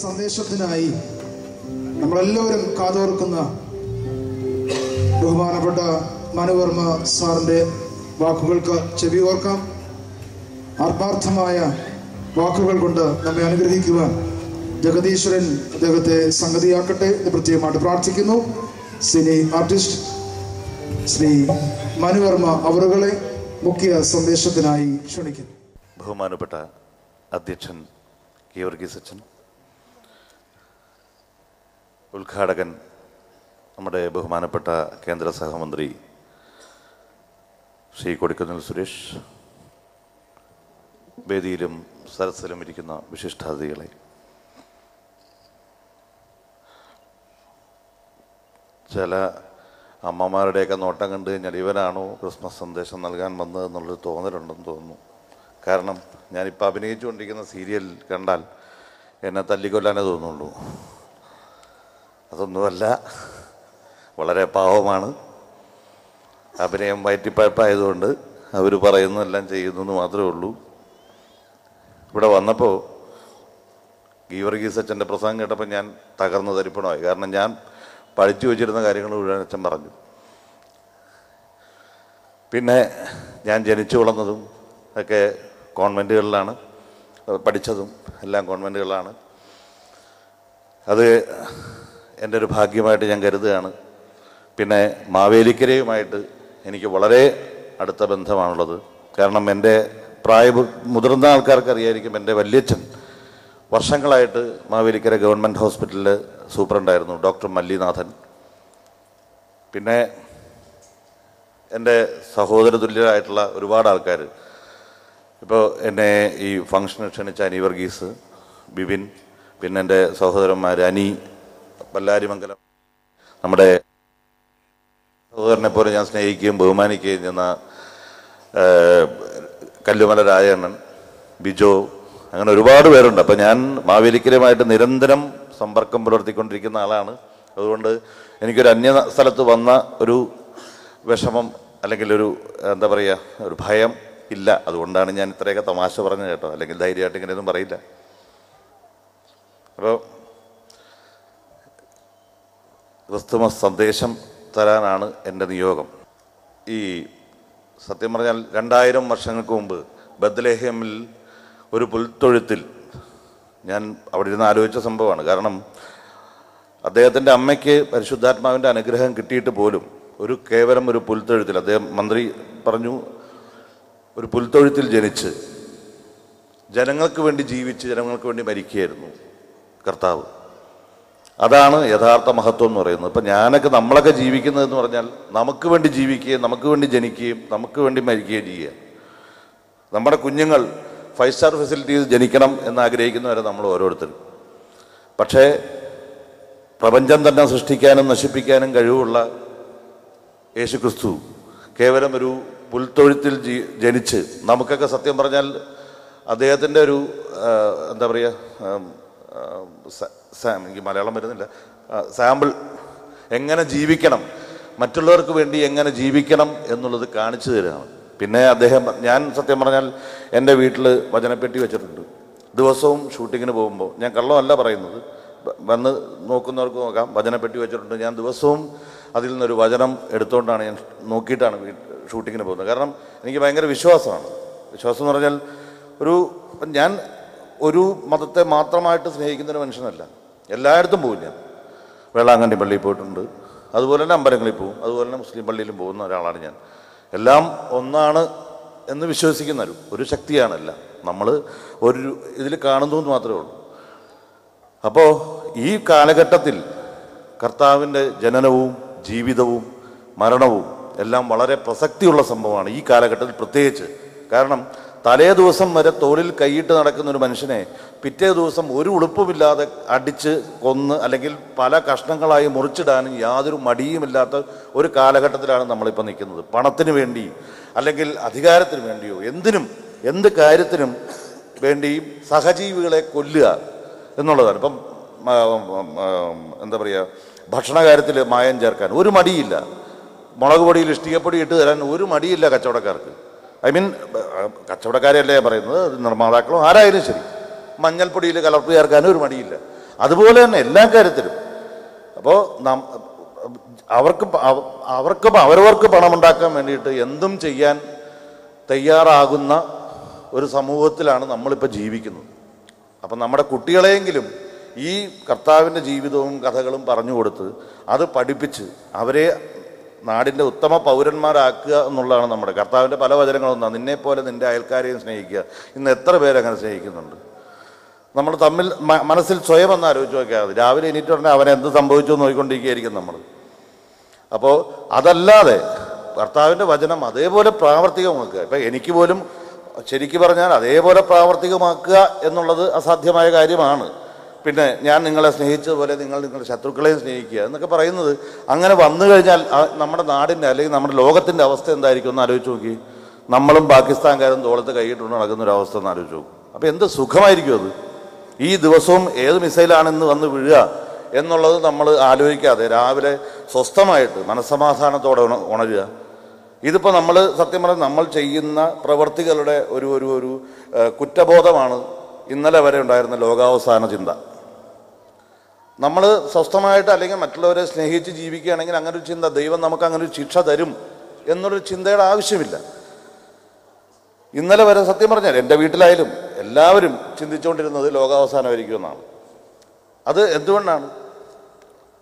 സന്ദേശത്തിനായി നമ്മളെല്ലാവരും കാതോർക്കുന്ന ബഹുമാനപ്പെട്ട മനുവർമ്മ സാറിൻ്റെ വാക്കുകൾക്ക് ചെവി ഓർക്കാം. ആത്മാർത്ഥമായ വാക്കുകൾ കൊണ്ട് നമ്മെ അനുഗ്രഹിക്കുവാൻ ജഗദീശ്വരൻ അദ്ദേഹത്തെ സംഗതിയാക്കട്ടെ എന്ന് പ്രത്യേകമായിട്ട് പ്രാർത്ഥിക്കുന്നു. സിനി ആർട്ടിസ്റ്റ് ശ്രീ മനുവർമ്മ അവറുകളെ മുഖ്യ സന്ദേശത്തിനായി ക്ഷണിക്കുന്നു. ബഹുമാനപ്പെട്ട അധ്യക്ഷൻ ഗീവർഗീസ് അച്ഛൻ, ഉദ്ഘാടകൻ നമ്മുടെ ബഹുമാനപ്പെട്ട കേന്ദ്ര സഹമന്ത്രി ശ്രീ കൊടിക്കുന്നിൽ സുരേഷ്, വേദിയിലും സരസിലും ഇരിക്കുന്ന വിശിഷ്ടാതിഥികളെ, ചില അമ്മമാരുടെയൊക്കെ നോട്ടം കണ്ടു കഴിഞ്ഞാൽ ഇവനാണോ ക്രിസ്മസ് സന്ദേശം നൽകാൻ വന്നതെന്നുള്ളൊരു തോന്നലുണ്ടെന്ന് തോന്നുന്നു. കാരണം ഞാനിപ്പോൾ അഭിനയിച്ചുകൊണ്ടിരിക്കുന്ന സീരിയൽ കണ്ടാൽ എന്നെ തല്ലിക്കൊല്ലാനേ തോന്നുള്ളൂ. അതൊന്നുമല്ല, വളരെ പാവമാണ്. അഭിനയം വയറ്റിപ്പഴപ്പായതുകൊണ്ട് അവർ പറയുന്നതെല്ലാം ചെയ്യുന്നെന്ന് മാത്രമേ ഉള്ളൂ. ഇവിടെ വന്നപ്പോൾ ഗീവർഗീസ് അച്ഛൻ്റെ പ്രസംഗം കേട്ടപ്പോൾ ഞാൻ തകർന്ന് തരിപ്പണമായി. കാരണം ഞാൻ പഠിച്ചു വെച്ചിരുന്ന കാര്യങ്ങൾ മുഴുവൻ അച്ഛൻ പറഞ്ഞു. പിന്നെ ഞാൻ ജനിച്ചു വളർന്നതും ഒക്കെ കോൺവെൻറ്റുകളിലാണ്, പഠിച്ചതും എല്ലാം കോൺവെൻറ്റുകളിലാണ്. അത് എൻ്റെ ഒരു ഭാഗ്യമായിട്ട് ഞാൻ കരുതുകയാണ്. പിന്നെ മാവേലിക്കരയുമായിട്ട് എനിക്ക് വളരെ അടുത്ത ബന്ധമാണുള്ളത്. കാരണം എൻ്റെ മുതിർന്ന ആൾക്കാർക്ക് അറിയായിരിക്കും, എൻ്റെ വല്യച്ഛൻ വർഷങ്ങളായിട്ട് മാവേലിക്കര ഗവൺമെൻറ് ഹോസ്പിറ്റലിൽ സൂപ്രണ്ടായിരുന്നു, ഡോക്ടർ മല്ലിനാഥൻ. പിന്നെ എൻ്റെ സഹോദര തുല്യരായിട്ടുള്ള ഒരുപാട് ആൾക്കാർ, ഇപ്പോൾ എന്നെ ഈ ഫംഗ്ഷന് ക്ഷണിച്ച അനി വർഗീസ്, ബിബിൻ, പിന്നെ എൻ്റെ സഹോദരന്മാർ അനി, പല്ലാരിമംഗലം, നമ്മുടെ സഹോദരനെ പോലെ ഞാൻ സ്നേഹിക്കുകയും ബഹുമാനിക്കുകയും ചെയ്യുന്ന കല്ലുമല രാജണ്ണൻ, ബിജോ, അങ്ങനെ ഒരുപാട് പേരുണ്ട്. അപ്പോൾ ഞാൻ മാവേലിക്കരയുമായിട്ട് നിരന്തരം സമ്പർക്കം പുലർത്തിക്കൊണ്ടിരിക്കുന്ന ആളാണ്. അതുകൊണ്ട് എനിക്കൊരു അന്യ സ്ഥലത്ത് വന്ന ഒരു വിഷമം അല്ലെങ്കിൽ ഒരു എന്താ പറയുക, ഒരു ഭയം ഇല്ല. അതുകൊണ്ടാണ് ഞാൻ ഇത്രയൊക്കെ തമാശ പറഞ്ഞു കേട്ടോ, അല്ലെങ്കിൽ ധൈര്യമായിട്ട് ഇങ്ങനെയൊന്നും പറയില്ല. അപ്പോൾ ക്രിസ്തുമസ് സന്ദേശം തരാനാണ് എൻ്റെ നിയോഗം. ഈ സത്യം പറഞ്ഞാൽ 2000 വർഷങ്ങൾക്ക് മുമ്പ് ബത്ലഹേമിൽ ഒരു പുൽത്തൊഴുത്തിൽ ഞാൻ അവിടെ ഇരുന്ന് ആലോചിച്ച സംഭവമാണ്. കാരണം അദ്ദേഹത്തിൻ്റെ അമ്മയ്ക്ക് പരിശുദ്ധാത്മാവിൻ്റെ അനുഗ്രഹം കിട്ടിയിട്ട് പോലും കേവലം ഒരു പുൽത്തൊഴുത്തിൽ, അദ്ദേഹം മന്ത്രി പറഞ്ഞു, ഒരു പുൽത്തൊഴുത്തിൽ ജനിച്ച് ജനങ്ങൾക്ക് വേണ്ടി ജീവിച്ച് ജനങ്ങൾക്ക് വേണ്ടി മരിക്കുകയായിരുന്നു കർത്താവ്. അതാണ് യഥാർത്ഥ മഹത്വം എന്ന് പറയുന്നത്. ഇപ്പം നമ്മളൊക്കെ ജീവിക്കുന്നതെന്ന് പറഞ്ഞാൽ നമുക്ക് വേണ്ടി ജീവിക്കുകയും നമുക്ക് വേണ്ടി ജനിക്കുകയും നമുക്ക് വേണ്ടി മരിക്കുകയും ചെയ്യുക. നമ്മുടെ കുഞ്ഞുങ്ങൾ 5 സ്റ്റാർ ഫെസിലിറ്റീസ് ജനിക്കണം എന്നാഗ്രഹിക്കുന്നവരെ നമ്മൾ ഓരോരുത്തരും. പക്ഷേ പ്രപഞ്ചം തന്നെ സൃഷ്ടിക്കാനും നശിപ്പിക്കാനും കഴിവുള്ള യേശുക്രിസ്തു കേവലം ഒരു പുൽത്തൊഴുത്തിൽ ജനിച്ച് നമുക്കൊക്കെ സത്യം പറഞ്ഞാൽ അദ്ദേഹത്തിൻ്റെ ഒരു എന്താ പറയുക, എനിക്ക് മലയാളം വരുന്നില്ല, സാമ്പിൾ എങ്ങനെ ജീവിക്കണം, മറ്റുള്ളവർക്ക് വേണ്ടി എങ്ങനെ ജീവിക്കണം എന്നുള്ളത് കാണിച്ചു തരികയാണ്. പിന്നെ ഞാൻ സത്യം പറഞ്ഞാൽ എൻ്റെ വീട്ടിൽ വചനപ്പെട്ടി വെച്ചിട്ടുണ്ട്. ദിവസവും ഷൂട്ടിങ്ങിന് പോകുമ്പോൾ, ഞാൻ കള്ളമല്ല പറയുന്നത്, വന്ന് നോക്കുന്നവർക്ക് നോക്കാം, വചനപ്പെട്ടി വെച്ചിട്ടുണ്ട്. ഞാൻ ദിവസവും അതിൽ നിന്നൊരു വചനം എടുത്തുകൊണ്ടാണ് ഞാൻ നോക്കിയിട്ടാണ് ഷൂട്ടിങ്ങിന് പോകുന്നത്. കാരണം എനിക്ക് ഭയങ്കര വിശ്വാസമാണ്. വിശ്വാസം എന്ന് പറഞ്ഞാൽ ഞാൻ ഒരു മതത്തെ മാത്രമായിട്ട് സ്നേഹിക്കുന്നൊരു മനുഷ്യനല്ല. എല്ലായിടത്തും പോകും. ഞാൻ വേളാങ്കണ്ണി പള്ളിയിൽ പോയിട്ടുണ്ട്, അതുപോലെ തന്നെ അമ്പലങ്ങളിൽ പോകും, അതുപോലെ തന്നെ മുസ്ലിം പള്ളിയിലും പോകുന്ന ഒരാളാണ് ഞാൻ. എല്ലാം ഒന്നാണ് എന്ന് വിശ്വസിക്കുന്ന ഒരു ശക്തിയാണല്ല, നമ്മൾ ഇതിൽ കാണുന്നു എന്ന് മാത്രമേ ഉള്ളൂ. അപ്പോൾ ഈ കാലഘട്ടത്തിൽ കർത്താവിൻ്റെ ജനനവും ജീവിതവും മരണവും എല്ലാം വളരെ പ്രസക്തിയുള്ള സംഭവമാണ് ഈ കാലഘട്ടത്തിൽ പ്രത്യേകിച്ച്. കാരണം തലേ ദിവസം വരെ തോളിൽ കൈയിട്ട് നടക്കുന്ന ഒരു മനുഷ്യനെ പിറ്റേ ദിവസം ഒരു ഉളുപ്പുമില്ലാതെ അടിച്ച് കൊന്ന് അല്ലെങ്കിൽ പല കഷ്ണങ്ങളായി മുറിച്ചിടാനും യാതൊരു മടിയുമില്ലാത്ത ഒരു കാലഘട്ടത്തിലാണ് നമ്മളിപ്പോൾ നിൽക്കുന്നത്. പണത്തിന് വേണ്ടി അല്ലെങ്കിൽ അധികാരത്തിന് വേണ്ടിയോ എന്ത് കാര്യത്തിനും വേണ്ടിയും സഹജീവികളെ കൊല്ലുക എന്നുള്ളതാണ്. ഇപ്പം എന്താ പറയുക, ഭക്ഷണ കാര്യത്തിൽ മായം ചേർക്കാൻ ഒരു മടിയില്ല, മുളക് പൊടിയിൽ ഇഷ്ടികപ്പൊടി ഇട്ട് തരാൻ ഒരു മടിയില്ല കച്ചവടക്കാർക്ക്. കച്ചവടക്കാരെയല്ലേ പറയുന്നത്, നിർമ്മാതാക്കളോ ആരായാലും ശരി. മഞ്ഞൾപ്പൊടിയിൽ കലർപ്പ് ചേർക്കാനും ഒരു മടിയില്ല. അതുപോലെ തന്നെ എല്ലാ കാര്യത്തിലും. അപ്പോൾ അവരവർക്ക് പണമുണ്ടാക്കാൻ വേണ്ടിയിട്ട് എന്തും ചെയ്യാൻ തയ്യാറാകുന്ന ഒരു സമൂഹത്തിലാണ് നമ്മളിപ്പോൾ ജീവിക്കുന്നത്. അപ്പം നമ്മുടെ കുട്ടികളെയെങ്കിലും ഈ കർത്താവിൻ്റെ ജീവിതവും കഥകളും പറഞ്ഞു കൊടുത്ത് അത് പഠിപ്പിച്ച് അവരെ നാടിൻ്റെ ഉത്തമ പൗരന്മാരാക്കുക എന്നുള്ളതാണ് നമ്മുടെ കർത്താവിൻ്റെ പല വചനങ്ങളൊന്നാണ്. നിന്നെപ്പോലെ നിൻ്റെ അയൽക്കാരെയും സ്നേഹിക്കുക. ഇന്ന് എത്ര പേരങ്ങനെ സ്നേഹിക്കുന്നുണ്ട്? നമ്മൾ തമ്മിൽ മനസ്സിൽ സ്വയം ഒന്ന് ആലോചിച്ച് നോക്കിയാൽ രാവിലെ എണീറ്റ് പറഞ്ഞാൽ അവനെ എന്ത് സംഭവിച്ചു എന്ന് നോക്കിക്കൊണ്ടിരിക്കുകയായിരിക്കും നമ്മൾ. അപ്പോൾ അതല്ലാതെ കർത്താവിൻ്റെ വചനം അതേപോലെ പ്രാവർത്തികമാക്കുക. ഇപ്പം എനിക്ക് പോലും ശരിക്കും പറഞ്ഞാൽ അതേപോലെ പ്രാവർത്തികമാക്കുക എന്നുള്ളത് അസാധ്യമായ കാര്യമാണ്. പിന്നെ ഞാൻ നിങ്ങളെ സ്നേഹിച്ചതുപോലെ നിങ്ങൾ നിങ്ങളുടെ ശത്രുക്കളെയും സ്നേഹിക്കുക എന്നൊക്കെ പറയുന്നത് അങ്ങനെ വന്നു കഴിഞ്ഞാൽ നമ്മുടെ നാടിൻ്റെ അല്ലെങ്കിൽ നമ്മുടെ ലോകത്തിൻ്റെ അവസ്ഥ എന്തായിരിക്കും ഒന്ന് ആലോചിച്ച് നോക്കി. നമ്മളും പാകിസ്ഥാൻകാരും തോളത്ത് കൈയിട്ടുകൊണ്ട് നടക്കുന്നൊരവസ്ഥ ഒന്ന് ആലോചിച്ച് നോക്കും. അപ്പോൾ എന്ത് സുഖമായിരിക്കും അത്. ഈ ദിവസവും ഏത് മിസൈലാണെന്ന് വന്ന് വീഴുക എന്നുള്ളത് നമ്മൾ ആലോചിക്കാതെ രാവിലെ സ്വസ്ഥമായിട്ട് മനസ്സമാധാനത്തോടെ ഉണരുക. ഇതിപ്പോൾ നമ്മൾ സത്യം പറഞ്ഞാൽ നമ്മൾ ചെയ്യുന്ന പ്രവർത്തികളുടെ ഒരു കുറ്റബോധമാണ് ഇന്നലെ വരെ ഉണ്ടായിരുന്ന ലോകാവസാന ചിന്ത. നമ്മൾ സ്വസ്ഥമായിട്ട് അല്ലെങ്കിൽ മറ്റുള്ളവരെ സ്നേഹിച്ച് ജീവിക്കുകയാണെങ്കിൽ അങ്ങനെ ഒരു ചിന്ത, ദൈവം നമുക്ക് അങ്ങനെ ഒരു ശിക്ഷ തരും എന്നൊരു ചിന്തയുടെ ആവശ്യമില്ല. ഇന്നലെ വരെ സത്യം പറഞ്ഞാൽ എൻ്റെ വീട്ടിലായാലും എല്ലാവരും ചിന്തിച്ചുകൊണ്ടിരുന്നത് ലോകാവസാനമായിരിക്കും എന്നാണ്. അത് എന്തുകൊണ്ടാണ്?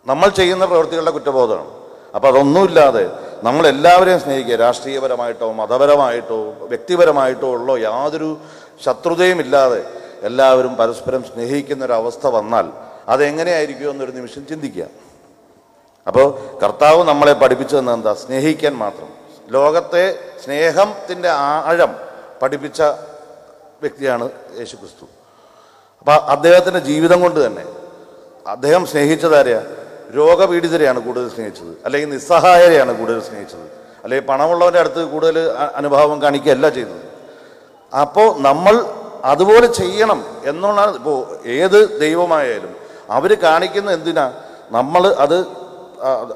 നമ്മൾ ചെയ്യുന്ന പ്രവൃത്തികളുടെ കുറ്റബോധമാണ്. അപ്പോൾ അതൊന്നുമില്ലാതെ നമ്മളെല്ലാവരെയും സ്നേഹിക്കുക. രാഷ്ട്രീയപരമായിട്ടോ മതപരമായിട്ടോ വ്യക്തിപരമായിട്ടോ ഉള്ള യാതൊരു ശത്രുതയും ഇല്ലാതെ എല്ലാവരും പരസ്പരം സ്നേഹിക്കുന്നൊരവസ്ഥ വന്നാൽ അതെങ്ങനെയായിരിക്കും എന്നൊരു നിമിഷം ചിന്തിക്കുക. അപ്പോൾ കർത്താവ് നമ്മളെ പഠിപ്പിച്ചു തന്നത് എന്താ? സ്നേഹിക്കാൻ മാത്രം. ലോകത്തെ സ്നേഹത്തിൻ്റെ ആഴം പഠിപ്പിച്ച വ്യക്തിയാണ് യേശുക്രിസ്തു. അപ്പം അദ്ദേഹത്തിൻ്റെ ജീവിതം കൊണ്ട് തന്നെ അദ്ദേഹം സ്നേഹിച്ചതാരെയാണ്? രോഗപീഡിതരെയാണ് കൂടുതൽ സ്നേഹിച്ചത്, അല്ലെങ്കിൽ നിസ്സഹായരെയാണ് കൂടുതൽ സ്നേഹിച്ചത്, അല്ലെങ്കിൽ പണമുള്ളവൻ്റെ അടുത്ത് കൂടുതൽ അനുഭാവം കാണിക്കുകയല്ല ചെയ്തത്. അപ്പോൾ നമ്മൾ അതുപോലെ ചെയ്യണം എന്നുള്ളതാണ്. ഇപ്പോൾ ഏത് ദൈവമായാലും അവർ കാണിക്കുന്ന എന്തിനാ നമ്മൾ അത്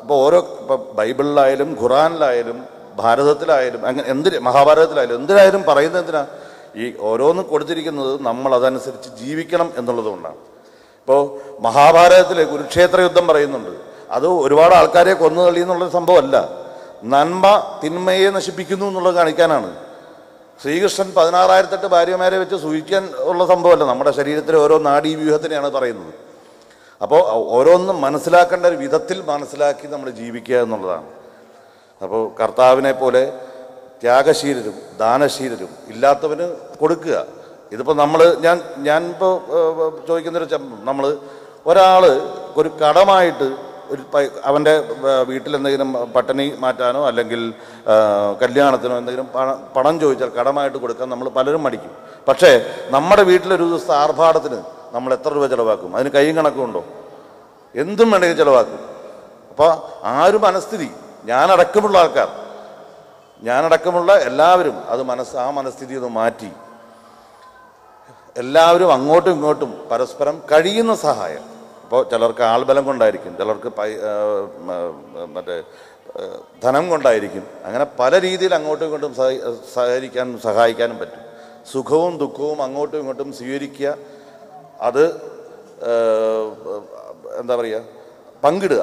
ഇപ്പോൾ ഇപ്പോൾ ബൈബിളിലായാലും ഖുറാനിലായാലും ഭാരതത്തിലായാലും അങ്ങനെ മഹാഭാരതത്തിലായാലും എന്തിനായാലും പറയുന്നത് എന്തിനാ? ഈ ഓരോന്നും കൊടുത്തിരിക്കുന്നത് നമ്മൾ അതനുസരിച്ച് ജീവിക്കണം എന്നുള്ളതുകൊണ്ടാണ്. ഇപ്പോൾ മഹാഭാരതത്തിലെ കുരുക്ഷേത്ര യുദ്ധം പറയുന്നുണ്ട്. അത് ഒരുപാട് ആൾക്കാരെ കൊന്നു തള്ളി എന്നുള്ളൊരു സംഭവമല്ല, നന്മ തിന്മയെ നശിപ്പിക്കുന്നു എന്നുള്ളത് കാണിക്കാനാണ്. ശ്രീകൃഷ്ണൻ 16,008 ഭാര്യമാരെ വെച്ച് സൂചിക്കാൻ ഉള്ള സംഭവമല്ല, നമ്മുടെ ശരീരത്തിലെ ഓരോ നാഡീവ്യൂഹത്തിനെയാണ് പറയുന്നത്. അപ്പോൾ ഓരോന്നും മനസ്സിലാക്കേണ്ട ഒരു വിധത്തിൽ മനസ്സിലാക്കി നമ്മൾ ജീവിക്കുക എന്നുള്ളതാണ്. അപ്പോൾ കർത്താവിനെ പോലെ ത്യാഗശീലരും ദാനശീലരും ഇല്ലാത്തവന് കൊടുക്കുക. ഇതിപ്പോൾ ഞാനിപ്പോൾ ചോദിക്കുന്നൊരു നമ്മൾ ഒരാൾ ഒരു കടമായിട്ട് അവൻ്റെ വീട്ടിലെന്തെങ്കിലും പട്ടിണി മാറ്റാനോ അല്ലെങ്കിൽ കല്യാണത്തിനോ എന്തെങ്കിലും പണം ചോദിച്ചാൽ കടമായിട്ട് കൊടുക്കാൻ നമ്മൾ പലരും മടിക്കും. പക്ഷേ നമ്മുടെ വീട്ടിലൊരു ദിവസത്തെ ആർഭാടത്തിന് നമ്മൾ എത്ര രൂപ ചിലവാക്കും? അതിന് കൈയും കണക്കുണ്ടോ? എന്തും വേണമെങ്കിൽ ചിലവാക്കും. അപ്പോൾ ഒരു മനസ്ഥിതി, ഞാനടക്കമുള്ള എല്ലാവരും അത് ആ മനസ്ഥിതി ഒന്ന് മാറ്റി എല്ലാവരും അങ്ങോട്ടും ഇങ്ങോട്ടും പരസ്പരം കഴിയുന്ന സഹായം. അപ്പോൾ ചിലർക്ക് ആൾബലം കൊണ്ടായിരിക്കും, ചിലർക്ക് മറ്റേ ധനം കൊണ്ടായിരിക്കും. അങ്ങനെ പല രീതിയിൽ അങ്ങോട്ടും ഇങ്ങോട്ടും സഹായിക്കാനും പറ്റും. സുഖവും ദുഃഖവും അങ്ങോട്ടും ഇങ്ങോട്ടും സ്വീകരിക്കുക, അത് എന്താ പറയുക, പങ്കിടുക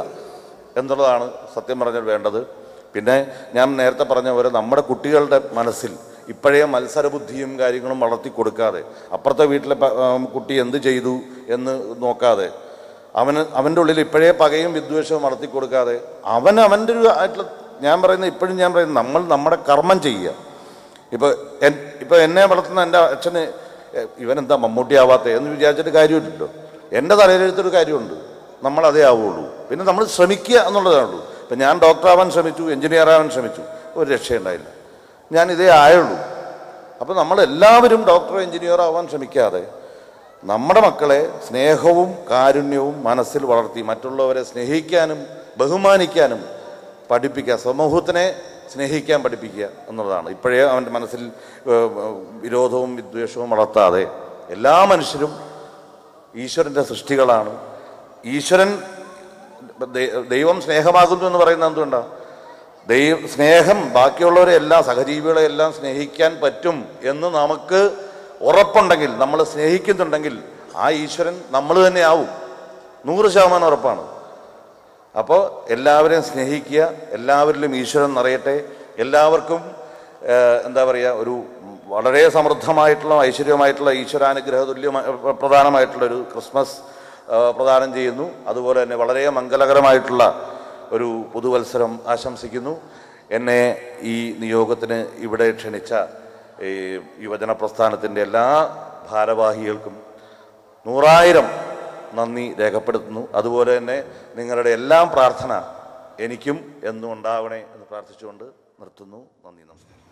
എന്നുള്ളതാണ് സത്യം പറഞ്ഞാൽ വേണ്ടത്. പിന്നെ ഞാൻ നേരത്തെ പറഞ്ഞ പോലെ നമ്മുടെ കുട്ടികളുടെ മനസ്സിൽ ഇപ്പോഴേ മത്സരബുദ്ധിയും കാര്യങ്ങളും വളർത്തി കൊടുക്കാതെ, അപ്പുറത്തെ വീട്ടിലെ കുട്ടി എന്ത് ചെയ്തു എന്ന് നോക്കാതെ, അവൻ്റെ ഉള്ളിൽ ഇപ്പോഴേ പകയും വിദ്വേഷവും വളർത്തി കൊടുക്കാതെ അവൻ്റെ ഒരു ആയിട്ടുള്ള ഞാൻ പറയുന്നത് നമ്മൾ നമ്മുടെ കർമ്മം ചെയ്യുക. ഇപ്പോൾ എന്നെ വളർത്തുന്ന എൻ്റെ അച്ഛന് ഇവനെന്താ മമ്മൂട്ടിയാവാത്തേ എന്ന് വിചാരിച്ചിട്ട് കാര്യമില്ലല്ലോ. എൻ്റെ തലയിലെടുത്തൊരു കാര്യമുണ്ട്, നമ്മൾ അതേ ആവുള്ളൂ. പിന്നെ നമ്മൾ ശ്രമിക്കുക എന്നുള്ളതാണുള്ളൂ. ഇപ്പം ഞാൻ ഡോക്ടറാവാൻ ശ്രമിച്ചു, എഞ്ചിനീയർ ആവാൻ ശ്രമിച്ചു, ഒരു രക്ഷയുണ്ടായില്ല, ഞാൻ ഇതേ ആയുള്ളൂ. അപ്പോൾ നമ്മളെല്ലാവരും ഡോക്ടറോ എഞ്ചിനീയറോ ആവാൻ ശ്രമിക്കാതെ നമ്മുടെ മക്കളെ സ്നേഹവും കാരുണ്യവും മനസ്സിൽ വളർത്തി മറ്റുള്ളവരെ സ്നേഹിക്കാനും ബഹുമാനിക്കാനും പഠിപ്പിക്കുക, സമൂഹത്തിനെ സ്നേഹിക്കാൻ പഠിപ്പിക്കുക എന്നുള്ളതാണ്. ഇപ്പോഴേ അവൻ്റെ മനസ്സിൽ വിരോധവും വിദ്വേഷവും വളർത്താതെ എല്ലാ മനുഷ്യരും ഈശ്വരൻ്റെ സൃഷ്ടികളാണ്. ദൈവം സ്നേഹമാകുന്നു എന്ന് പറയുന്നത് എന്തുകൊണ്ടാണ്? സ്നേഹം ബാക്കിയുള്ളവരെ എല്ലാം, സഹജീവികളെ എല്ലാം സ്നേഹിക്കാൻ പറ്റും എന്ന് നമുക്ക് ഉറപ്പുണ്ടെങ്കിൽ, നമ്മൾ സ്നേഹിക്കുന്നുണ്ടെങ്കിൽ ആ ഈശ്വരൻ നമ്മൾ തന്നെ ആവും. 100% ഉറപ്പാണ്. അപ്പോൾ എല്ലാവരെയും സ്നേഹിക്കുക, എല്ലാവരിലും ഈശ്വരൻ നിറയട്ടെ, എല്ലാവർക്കും എന്താ പറയുക, ഒരു വളരെ സമൃദ്ധമായിട്ടുള്ള ഐശ്വര്യമായിട്ടുള്ള ഈശ്വരാനുഗ്രഹ പ്രധാനമായിട്ടുള്ളൊരു ക്രിസ്മസ് പ്രദാനം ചെയ്യുന്നു. അതുപോലെ തന്നെ വളരെ മംഗളകരമായിട്ടുള്ള ഒരു പുതുവത്സരം ആശംസിക്കുന്നു. എന്നെ ഈ നിയോഗത്തിന് ഇവിടെ ക്ഷണിച്ച ഈ യുവജന പ്രസ്ഥാനത്തിൻ്റെ എല്ലാ ഭാരവാഹികൾക്കും 100,000 നന്ദി രേഖപ്പെടുത്തുന്നു. അതുപോലെ തന്നെ നിങ്ങളുടെ എല്ലാം പ്രാർത്ഥന എനിക്കും എന്നും ഉണ്ടാവണേ എന്ന് പ്രാർത്ഥിച്ചുകൊണ്ട് നിർത്തുന്നു. നന്ദി, നമസ്കാരം.